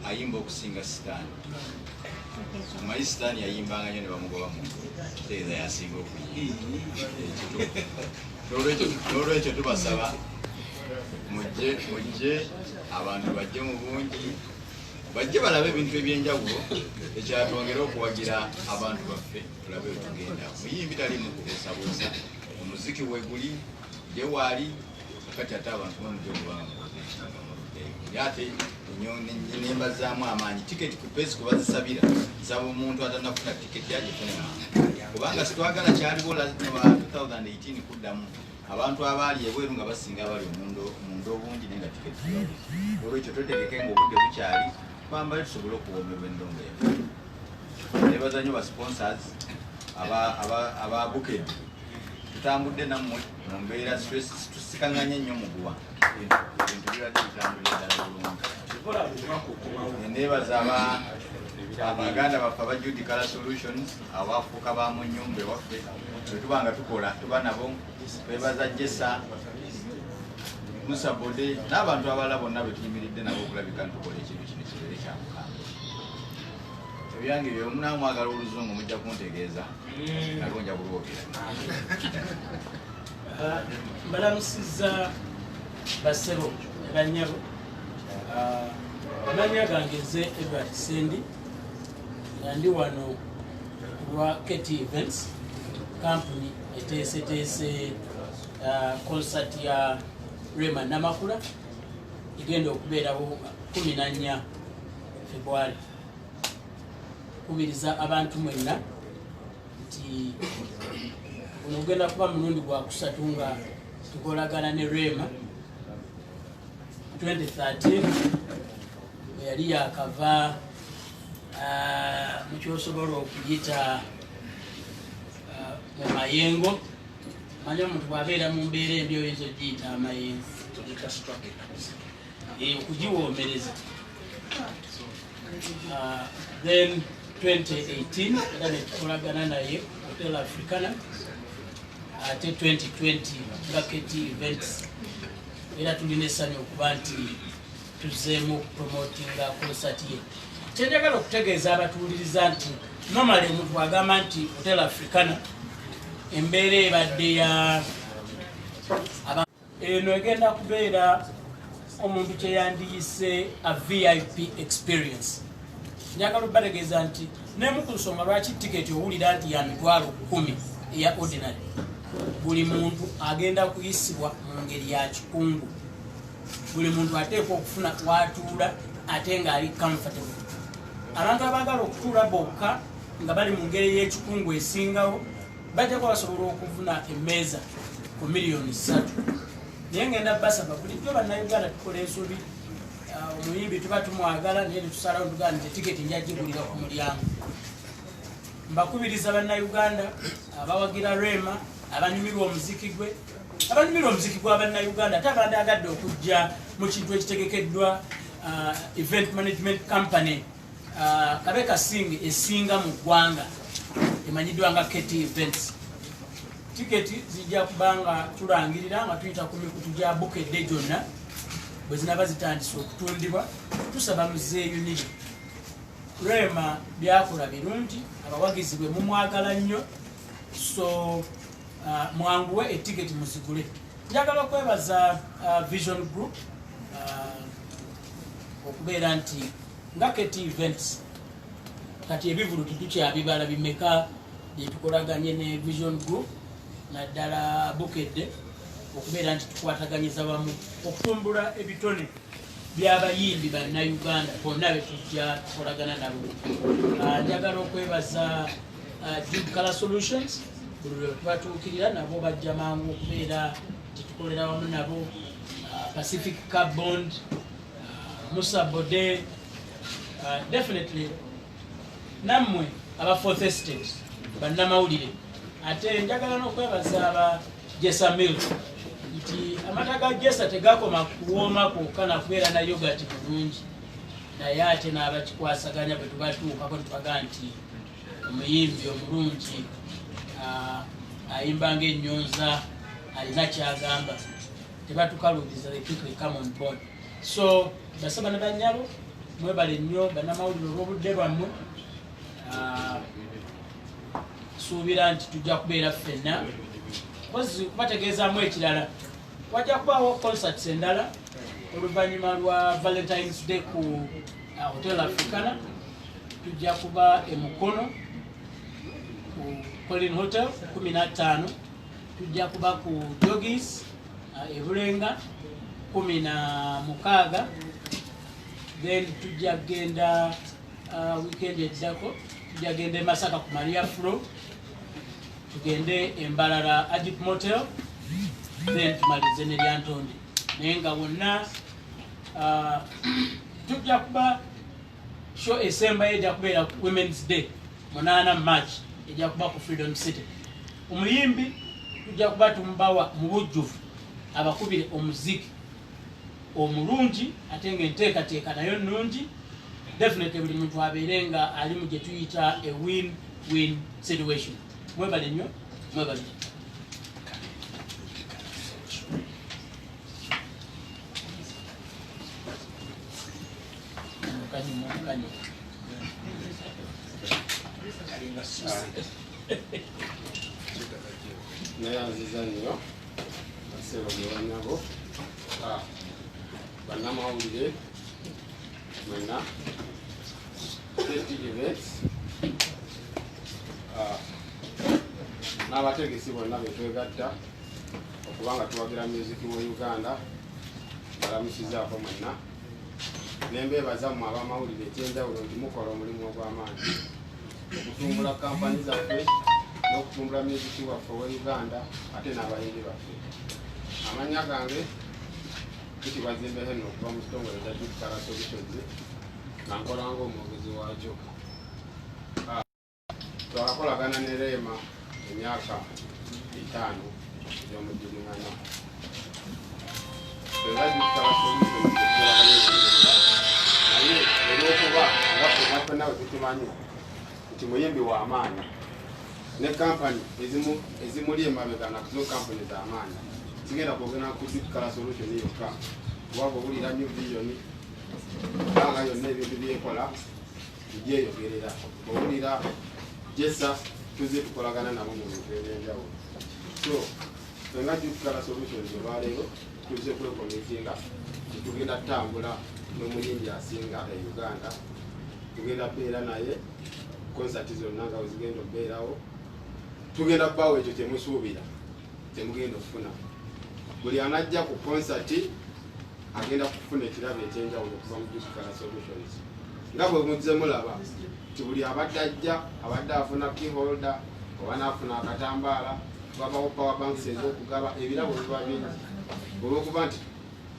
ayimba okusinga Stan. Omanyi Stan yayimbanga nnyo ne bamugoba mu teeza yasinga okuyimba. N'olwekyo tubasaba mujje abantu bajje mu bungi bajje balabe ebintu ebyenjawulo ekyatwongera okuwagira abantu baffe tulabe wetugenda. Muyimbi talimu kubuusabuusa, omuziki weguli gye waali kakati ate abantu bamujja okubanga ate nembazaamu amaanyi. Tiketi ku pesi kwe bazisabira nsaba omuntu atanafuna tiketi agifune mangu, kubanga sitwagala kyaliwo 2018 kuddamu abantu abaali ebweru nga basinga abali omundo obungi naye nga tiketi. Olwekyo twetegeke ngaobudde bukyali twambale tusobole okuwoomebwa endongo yaffe. Nebaza nnyo ba sponsors aba Buked, tutambudde nammwe mu mbeera tusikanganye nnyo muguwa ebintu bibadde bitambulira ddala bulungi. Nebaza abaganda baffe aba Judicial Solutions abafuuka ba mu nnyumba ewaffe bwetuba nga tukola tuba nabo. Twebaza Jessa, Musa Bode n'abantu abalala bonna betuyimiridde nabo okulabika ntukola ekintu kino kibeere kya mukambwe. Ebyange byo munaamwagala oluzungu mujja kuntegeeza nalwo nja kulwogera. Mbalamusizza bassebo ne bannyabo. Amannya gange nze Edward Sendi nga ndi wano lwa Keti Events company eteeseteese concert ya Rema Namakula igenda okubeerawo 14 February. Kubiriza abantu mwenna nti guno gugenda kuba mulundi gwa kusatu nga tukolagana ne Rema. 2013 yali yakava mukyosobola okuyita mu mayengo. Manya omuntu bwabeera mu mbeera embi oyinza ogiyita amayengo okugiwoomereza. Then 2018 era netukolagana naye Hotel Africana, ate 2020 nga Keti Events. Era tulina essanyu okuba nti tuzzeemu okupromotinga concert ye. Kyenjagala okutegeeza abatuwuliriza nti normally omuntu bwagamba nti Hotel Africana embeera ebadde ya eno egenda kubeera omuntu kyeyandiyise a VIP experience. Njagala okubategeeza nti nemu ku nsonga lwaki tiketi owulira nti ya $10,000 eya ordinary, buli muntu agenda kuyisibwa mu ngeri ya kikungu. Buli muntu ateekwa okufuna watuula ate nga ali comfortable. Abantu abaagala okutuula bokka nga bali mu ngeri y'ekikungu esingawo bajja kuba basobola okufuna emmeeza ku $3 million. Naye ngenda basaba bulijjo bannayuganda tukola ensobi. Omuyimbi tuba tumwagala naye netusalawo tugamba nti tiketi njagigulira ku mulyango. Mbakubiriza bannayuganda abawagira Rema, abanyumirwa omuziki gwe, abanyumirwa omuziki gw'abannayuganda ate abandagadde okujja mu kintu ekitegekeddwa event management company Kabeka Sing esinga mu ggwanga emanyiddwa nga Keti Events. Tiketi zijja kubanga tulangirira nga tuyita ku mikutu gya Buked gyonna bwe zinaba zitandise okutundibwa. Tusaba muzeeyunire. Rema byakola birungi, abawagizi bwe mumwagala nnyo, so mwanguwe etiketi muzigule. Njagala okwebaza Vision Group okubeera nti nga Keti Events kati ebivulu tetukyabibala bimeka byetukolaganye ne Vision Group naddala Buked okubeera nti tukwataganyiza wamu okutumbula ebitone by'abayimbi bannayuganda bonna be tujja tukolagana nabo. Njagala okwebaza Judicial Solutions buli lwe tubatuukirira nabo bajja mangu okubeera titukolera wamu nabo. Pacific Carbond, Musa Bode, definitely nammwe aba Fourth Estate bannamawulire. Ate njagala n'okwebaza aba Jessa Milk nti amata ga Jessa tegakoma kuwooma kwokka nakubeera na yogati bulungi, naye ate n'abakikwasaganya bwe tubatuukako netwagaa nti omuyimbi omulungi ayimba ng'ennyonza alina kyagamba, tebatukaluubiza, they quickly come on board. So basaba ne bannyabo mwebale nnyo bannamawulire olw'obudde bwammwe. Suubira nti tujja kubeera ffenna kozi kubategeezaamu ekirala, wajja kubaawo concerts endala oluvannyuma lwa Valentine's Day ku Hotel Africana. Tujja kuba e Mukono ku Colin Hotel 15, tujja kuba ku Jogis e Bulenga 16, then tujja genda weekend eddako tujja genda e Masaka ku Maria Flo, tugende e Mbalala Ajip Motel, then tumalize ne Lyantonde. Naye nga wonna tujja kuba show esembayo ejja kubeera Women's Day 8 March ejja kuba ku Freedom City. Omuyimbi tujja kuba tumubawa mu bujjuvu abakubire omuziki omulungi ate nga enteekateeka nayo nnungi. Definitely buli muntu abeere nga ali mu gye tuyita a win-win situation. Mwebale nnyo, mwebale. Nayanziza nnyo aseera bwewanyabo bannamawulire mwenna events n'abategesi bonna betwegatta okubanga tuwagira musiki wa Uganda. Balamusizaako mwenna nembeebazammwe abamawulire ekyenjawulo nti mukola omulimu ogw'amaanyi okutumbula kampani zaffe n'okutumbula musiki waffe wa Uganda ate n'abayimbi baffe. Amannya gange Kitibazimbe Henry okuva mu kitongole kya Youth Color Solutions nga nkola ng'omwogezi waakyo. Twakakolagana ne Rema emyaka 5 egy'omujjulungana. Era Youth Color Solutions naye olw'okuba nga ffenna nawe tukimanyi nti muyimbi wa maanyi ne kampani ezimuli emabega nazo kampani za maanyi sigenda kwogera ku Youth Color Solution yokka waba owulira New Vision nga yonna ebintu byekola byeyogerera, owulira Jessa tuze tukolagana nabo mu bintu ebyenjawulo. So fenga Youth Color Solutions olwaleero tuze kwekomitinga tugenda tutambula n'omuyimbi asinga e Uganda, tugenda beera naye concert zonna nga wezigenda okubeerawo, tugenda kubaawo ekyo temusuubira temugenda okufuna. Buli anajja ku concert agenda kufuna ekirabo ekyenjawulo okuva mu Youth Color Solutions. Nga bwe muzze mulaba nti buli abadde ajja abadde afuna keyholder oba n'afuna akatambaala, wabawo power banks ez'okugaba, ebirabo biba bingi olw'okuba nti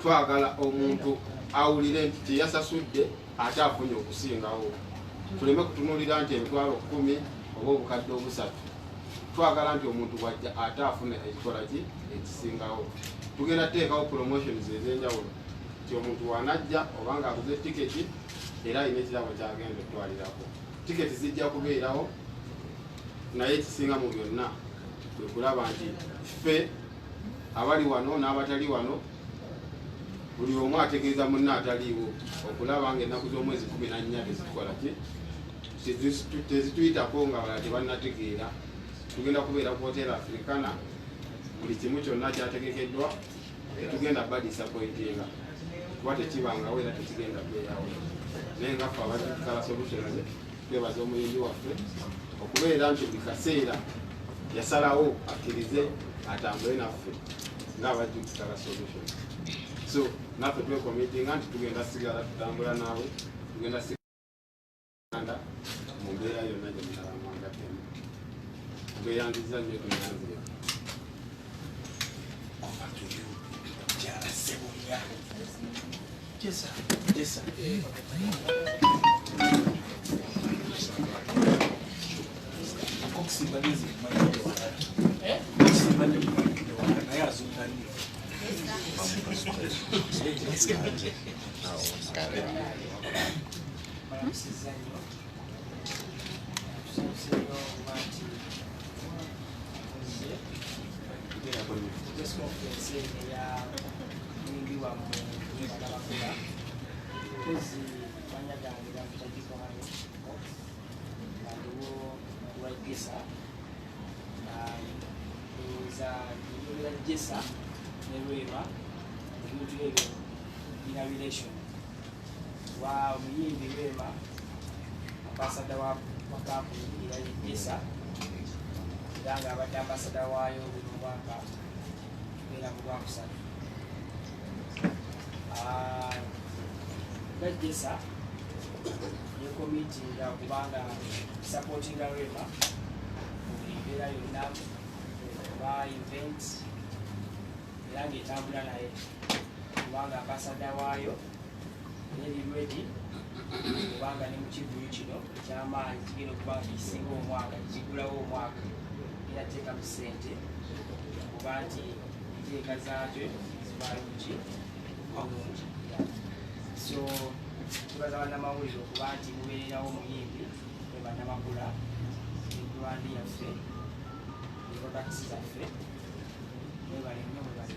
twagala omuntu awulire nti kyeyasasudde ate afunye okusingawo. Tuleme kutunuulira nti emitwalo 10 oba obukadde 3. Twagala nti omuntu bwajja ate afune ekikola ki ekisingawo. Tugenda teekawo promotions ez'enjawulo nti omuntu wanajja oba ng'aguze tiketi era alina ekirabo kyagenda okutwalirako. Tiketi zijja kubeerawo naye ekisinga mu byonna kwe kulaba nti ffe abali wano n'abatali wano buli omu ategeeza munne ataliiwo okulaba nga ennaku z'omwezi 14 tezitukola ki tezituyitako nga balala tebannategeera. Tugenda kubeera ku Hotel Africana, buli kimu kyonna kyategekeddwa, tugenda badisappointinga kuba tekibangawo era tekigenda kubeerawo. Naye nga ffe aba Youth Color Solutions twebaza omuyimbi waffe okubeera nti buli kaseera yasalawo akkirize atambule naffe ng'aba Youth Color Solutions. So naffe twekomitinga nti tugenda sigala tutambula naawe, tugenda sigala mu mbeera yonna gye munalamwanga temu. Tweyanziza nnyo tuyanzire. Jessa. amannya gange gakutagikohane aliwo wagesa oza nyumira jesa nerwema ebintu ebyo bina relation wa omuyimbi Rwema ambasada wa kampuni era jesa era nga abadde ambasada waayo buli mwaka era mu Lwakusatu gajesa ne komiti nga kubanga supportinga Rwema buli mbeera yonna ba event era ng'etambula naye kubanga ambasada waayo eri ready kubanga ne mu kivuyo kino ekyamaanyi kigenda okuba nga kisinga omwaka kigulawo omwaka era teekamu ssente kuba nti enteeka zaakyo zibalungi bulungi. So tubaza bannamawulire okuba nti mubeererawo omuyimbi ne bannamakula ebrandi yaffe ne products zaffe mwebale nnyo mwebale